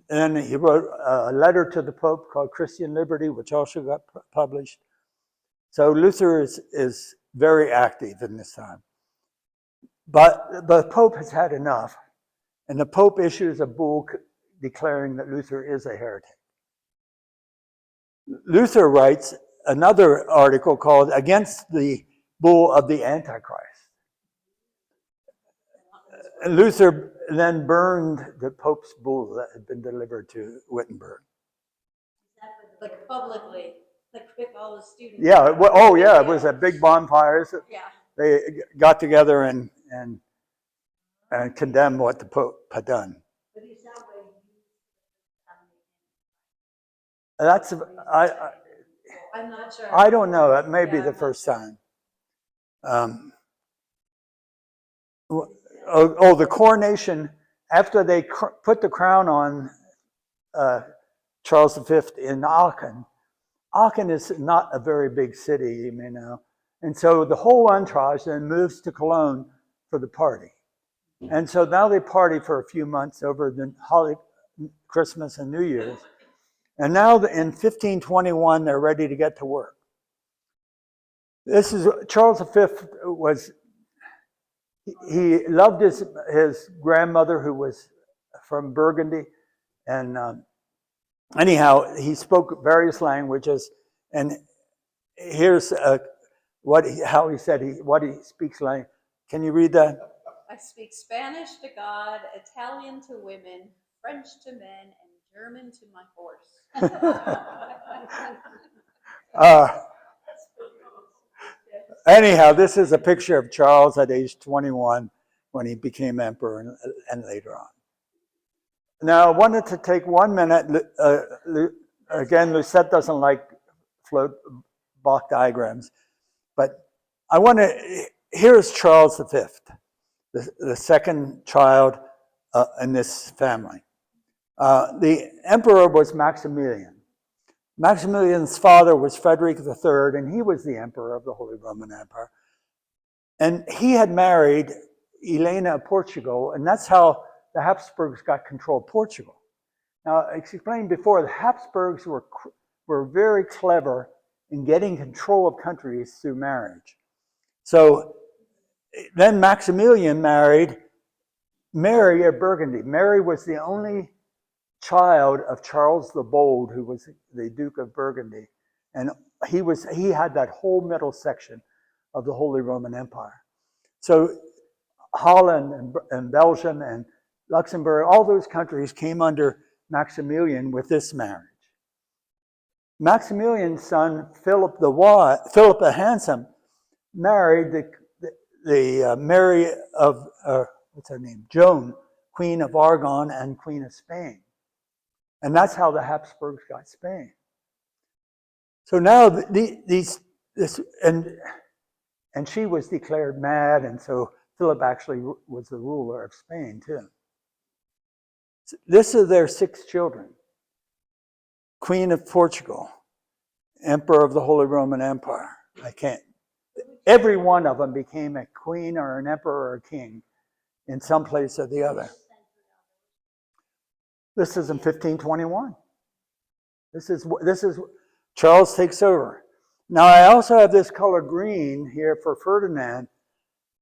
then he wrote a letter to the Pope called Christian Liberty, which also got published. So Luther is very active in this time. But the Pope has had enough, and the Pope issues a bull declaring that Luther is a heretic. Luther writes another article called Against the Bull of the Antichrist. Luther then burned the Pope's bull that had been delivered to Wittenberg. Like publicly, like with all the students. Yeah, it was a big bonfire. Yeah. They got together and condemned what the Pope had done. But is that way I'm not sure. I don't know. It may be the first time. The coronation, after they put the crown on Charles V in Aachen. Aachen is not a very big city, you may know. And so the whole entourage then moves to Cologne for the party. And so now they party for a few months over the Christmas and New Year's. And now in 1521, they're ready to get to work. This is Charles V he loved his grandmother, who was from Burgundy. And anyhow, he spoke various languages. And here's how he said what he speaks like. Can you read that? I speak Spanish to God, Italian to women, French to men, and German to my horse. Anyhow, this is a picture of Charles at age 21 when he became emperor and later on. Now, I wanted to take 1 minute. Again, Lucette doesn't like float block diagrams, but I want to. Here's Charles V, the second child in this family. The emperor was Maximilian. Maximilian's father was Frederick III, and he was the emperor of the Holy Roman Empire. And he had married Elena of Portugal, and that's how the Habsburgs got control of Portugal. Now, I explained before, the Habsburgs were very clever in getting control of countries through marriage. So then Maximilian married Mary of Burgundy. Mary was the only child of Charles the Bold, who was the Duke of Burgundy. And he had that whole middle section of the Holy Roman Empire. So Holland and Belgium and Luxembourg, all those countries came under Maximilian with this marriage. Maximilian's son, Philip the Handsome, married the Mary of, what's her name? Joan, Queen of Aragon and Queen of Spain. And that's how the Habsburgs got Spain. So now and she was declared mad, and so Philip actually was the ruler of Spain too. This is their 6 children. Queen of Portugal, Emperor of the Holy Roman Empire. Every one of them became a queen or an emperor or a king in some place or the other. This is in 1521. This is Charles takes over. Now I also have this color green here for Ferdinand.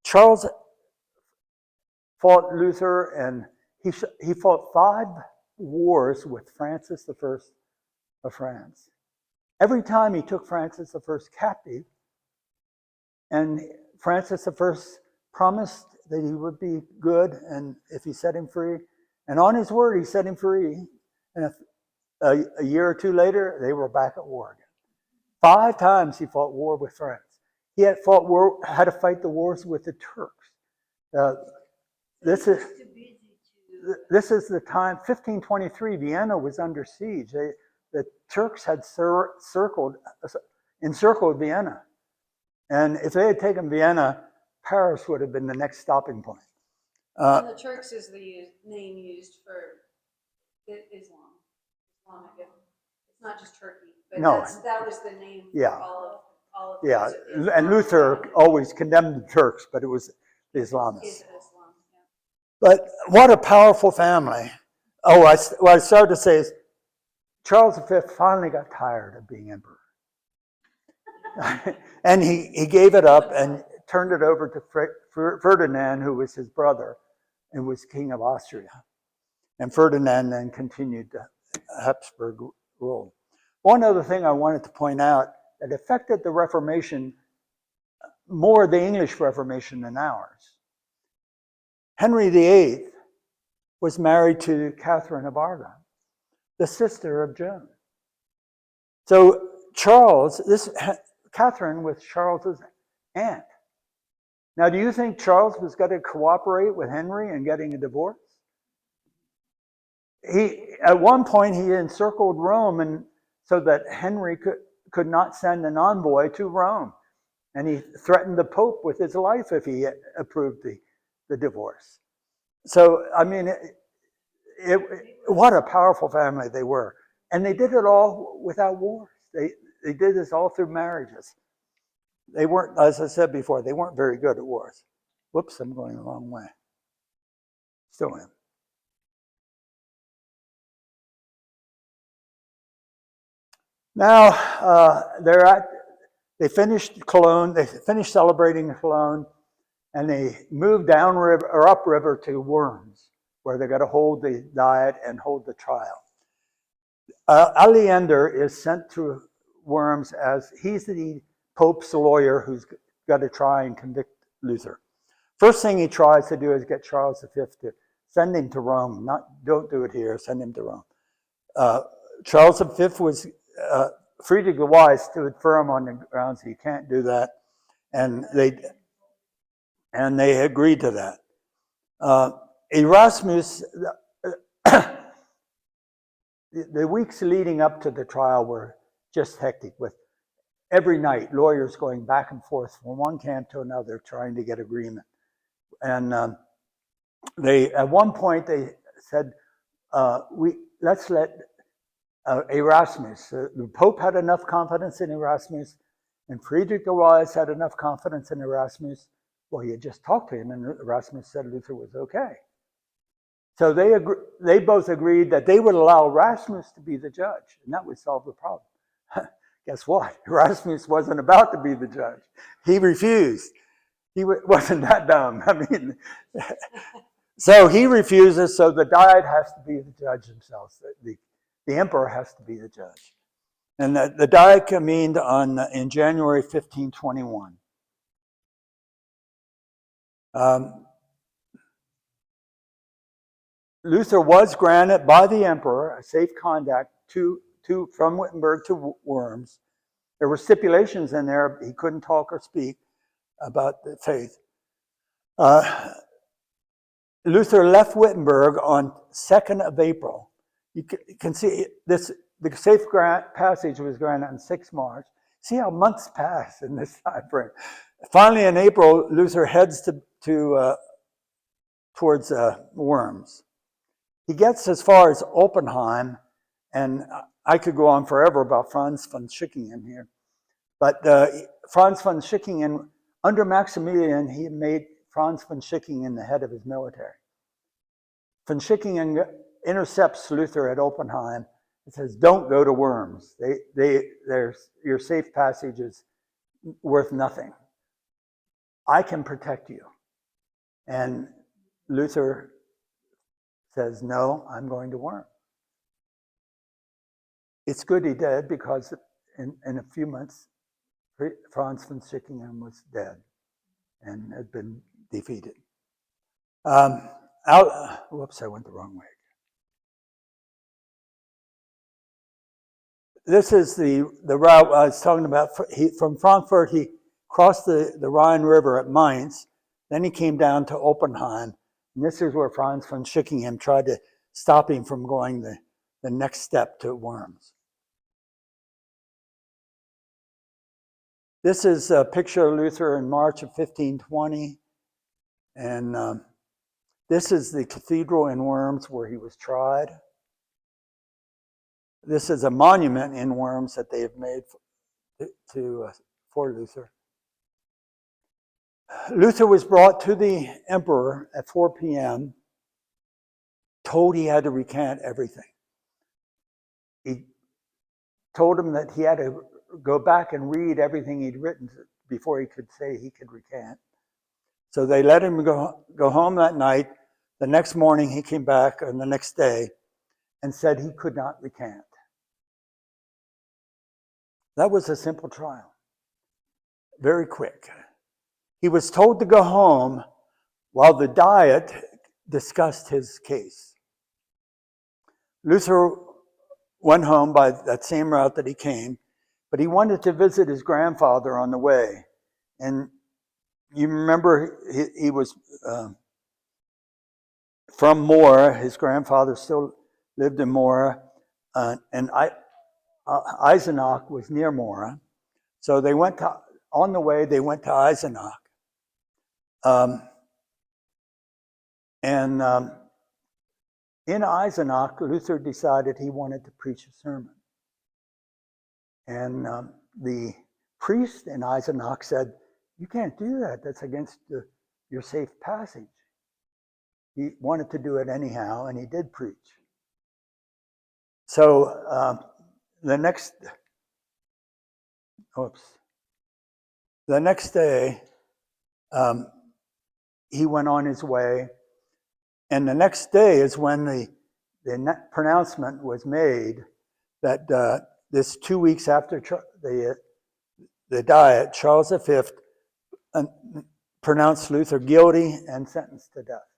Charles fought Luther, and he fought 5 wars with Francis I of France. Every time he took Francis I captive, and Francis I promised that he would be good, and if he set him free, and on his word he set him free, and a year or 2 later they were back at war again. 5 times he fought war with France. He had to fight the wars with the Turks. This is the time, 1523, Vienna was under siege. The Turks had encircled Vienna. And if they had taken Vienna, Paris would have been the next stopping point. And the Turks is the name used for Islam. Islamic. It's not just Turkey, but No. that was the name for Yeah. all of Yeah, Islam. and Luther always condemned the Turks, but it was the Islamists. Is Islam, yeah. But what a powerful family. What I started to say is Charles V finally got tired of being emperor. And he gave it up and turned it over to Ferdinand, who was his brother, and was king of Austria. And Ferdinand then continued the Habsburg rule. One other thing I wanted to point out that affected the Reformation, more the English Reformation than ours. Henry VIII was married to Catherine of Aragon, the sister of Joan. So Catherine was Charles's aunt. Now, do you think Charles was going to cooperate with Henry in getting a divorce? At one point, he encircled Rome, and so that Henry could not send an envoy to Rome. And he threatened the Pope with his life if he approved the divorce. So, I mean, what a powerful family they were. And they did it all without wars. They did this all through marriages. They weren't, as I said before, they weren't very good at wars. Whoops, I'm going the wrong way. Still am. Now, they finished Cologne, they finished celebrating Cologne, and they moved downriver or upriver to Worms, where they got to hold the diet and hold the trial. Aleander is sent to Worms as he's the Pope's lawyer who's got to try and convict Luther. First thing he tries to do is get Charles V to send him to Rome. Don't do it here, send him to Rome. Charles V was, Friedrich the Wise stood firm on the grounds he can't do that, and they agreed to that. Erasmus, the weeks leading up to the trial were just hectic, with every night lawyers going back and forth from one camp to another trying to get agreement. And at one point they said, let's let Erasmus, the Pope had enough confidence in Erasmus, and Friedrich the Wise had enough confidence in Erasmus. Well, he had just talked to him, and Erasmus said Luther was okay. So they both agreed that they would allow Erasmus to be the judge, and that would solve the problem. Guess what? Erasmus wasn't about to be the judge. He refused. He wasn't that dumb. I mean, so he refuses, so the Diet has to be the judge themselves. The emperor has to be the judge. And the Diet convened in January 1521. Luther was granted by the emperor a safe conduct from Wittenberg to Worms. There were stipulations in there. He couldn't talk or speak about the faith. Luther left Wittenberg on 2nd of April. You can see this. The safe passage was granted on 6 March. See how months pass in this time frame. Finally, in April, Luther heads towards Worms. He gets as far as Oppenheim, and I could go on forever about Franz von Schickingen here. But Franz von Schickingen, under Maximilian, he made Franz von Schickingen the head of his military. Von Schickingen intercepts Luther at Oppenheim and says, "Don't go to Worms. Your safe passage is worth nothing. I can protect you." And Luther says, "No, I'm going to Worms." It's good he did, because in a few months, Franz von Schickingen was dead and had been defeated. Whoops, I went the wrong way. This is the route I was talking about. From Frankfurt, he crossed the Rhine River at Mainz. Then he came down to Oppenheim. And this is where Franz von Schickingen tried to stop him from going the next step to Worms. This is a picture of Luther in March of 1520. And this is the cathedral in Worms where he was tried. This is a monument in Worms that they have made for Luther. Luther was brought to the emperor at 4 p.m., told he had to recant everything. He told him that he had to go back and read everything he'd written before he could say he could recant. So they let him go home that night. The next morning he came back, or the next day, and said he could not recant. That was a simple trial. Very quick. He was told to go home while the Diet discussed his case. Luther went home by that same route that he came, but he wanted to visit his grandfather on the way. And you remember he was from Mora. His grandfather still lived in Mora, and Eisenach was near Mora. So on the way, they went to Eisenach. In Eisenach, Luther decided he wanted to preach a sermon. And the priest in Eisenach said, "You can't do that. That's against your safe passage." He wanted to do it anyhow, and he did preach. So the next day, he went on his way, and the next day is when the pronouncement was made that this 2 weeks after the Diet, Charles V pronounced Luther guilty and sentenced to death.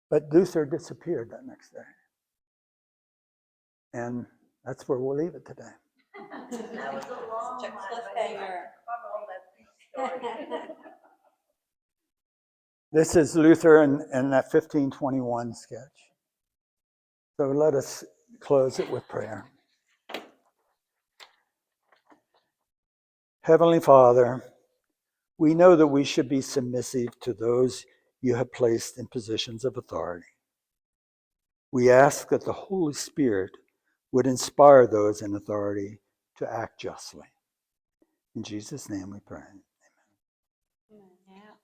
But Luther disappeared that next day. And that's where we'll leave it today. That was a long Such a one, cliffhanger. but I cover all that story. This is Luther in that 1521 sketch. So let us close it with prayer. Heavenly Father, we know that we should be submissive to those you have placed in positions of authority. We ask that the Holy Spirit would inspire those in authority to act justly. In Jesus' name we pray. Yeah.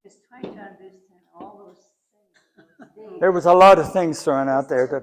Just trying to understand all those things. There was a lot of things thrown out there today.